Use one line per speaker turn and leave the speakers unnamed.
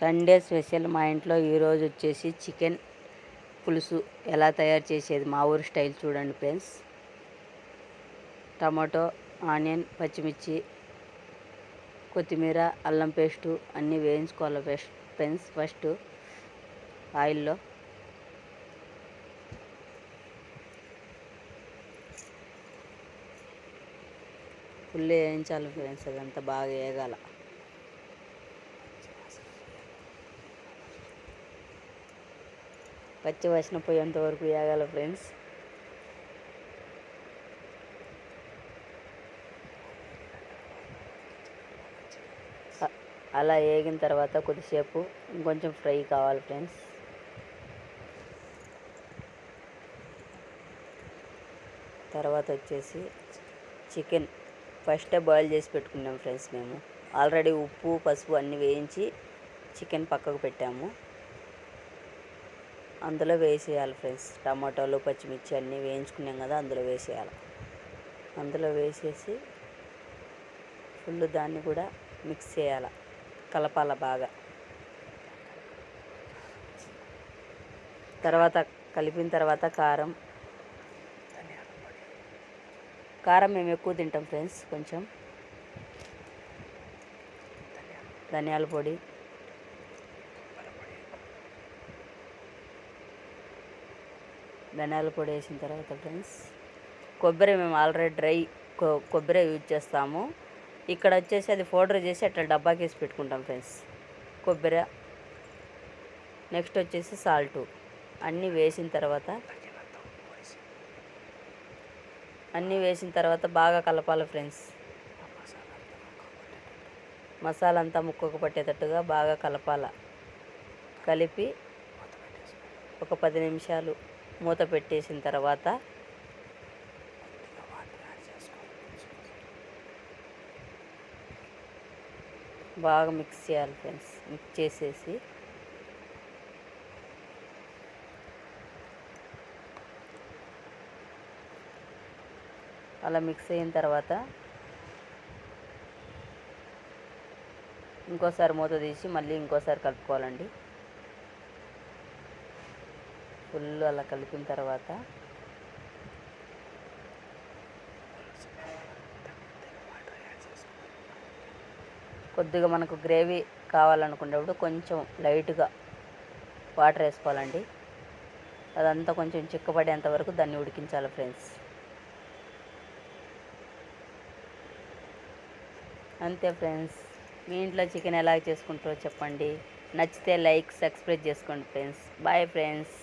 Sunday special మా ఇంట్లో ఈరోజు వచ్చేసి చికెన్ పులుసు ఎలా తయారు చేసేది మా ఊరి స్టైల్ చూడండి ఫ్రెండ్స్. టమాటో, ఆనియన్, పచ్చిమిర్చి, కొత్తిమీర, అల్లం పేస్టు అన్నీ వేయించుకోవాలి ఫ్రెండ్స్. ఫస్ట్ ఆయిల్లో ఫుల్ వేయించాలి ఫ్రెండ్స్. అదంతా బాగా వేగాల. పచ్చి వాసన పోయేంత వరకు వేగాల ఫ్రెండ్స్. అలా వేగిన తర్వాత కొద్దిసేపు ఇంకొంచెం ఫ్రై కావాలి ఫ్రెండ్స్. తర్వాత వచ్చేసి చికెన్ ఫస్టే బాయిల్ చేసి పెట్టుకున్నాం ఫ్రెండ్స్. మేము ఆల్రెడీ ఉప్పు, పసుపు అన్నీ వేయించి చికెన్ పక్కకు పెట్టాము. అందులో వేసేయాలి ఫ్రెండ్స్. టమాటాలు, పచ్చిమిర్చి అన్నీ వేయించుకున్నాం కదా, అందులో వేసేయాలి. అందులో వేసేసి ఫుల్ దాన్ని కూడా మిక్స్ చేయాలి, కలపాల బాగా. తర్వాత కలిపిన తర్వాత కారం మేము ఎక్కువ తింటాం ఫ్రెండ్స్. కొంచెం ధనియాల పొడి, వేసిన తర్వాత ఫ్రెండ్స్ కొబ్బరి మేము ఆల్రెడీ డ్రై కొబ్బరి యూజ్ చేస్తాము. ఇక్కడ వచ్చేసి అది పౌడర్ చేసి అట్లా డబ్బాకి వేసి పెట్టుకుంటాం ఫ్రెండ్స్. కొబ్బరి, నెక్స్ట్ వచ్చేసి సాల్టు అన్నీ వేసిన తర్వాత బాగా కలపాలి ఫ్రెండ్స్. మసాలా అంతా ముక్కకు పట్టేటట్టుగా బాగా కలపాల. కలిపి ఒక 10 నిమిషాలు మూత పెట్టేసిన తర్వాత బాగా మిక్స్ చేయాలి ఫ్రెండ్స్. మిక్స్ చేసేసి అలా మిక్స్ అయిన తర్వాత ఇంకోసారి మూత తీసి మళ్ళీ ఇంకోసారి కలుపుకోవాలండి. ఫుల్ అలా కలిపిన తర్వాత కొద్దిగా మనకు గ్రేవీ కావాలనుకునేటప్పుడు కొంచెం లైట్గా వాటర్ వేసుకోవాలండి. అదంతా కొంచెం చిక్కబడేంత వరకు దాన్ని ఉడికించాలి ఫ్రెండ్స్. అంతే ఫ్రెండ్స్. మీ ఇంట్లో చికెన్ ఎలా చేసుకుంటారో చెప్పండి. నచ్చితే లైక్, సబ్స్క్రైబ్ చేసుకోండి ఫ్రెండ్స్. Bye friends.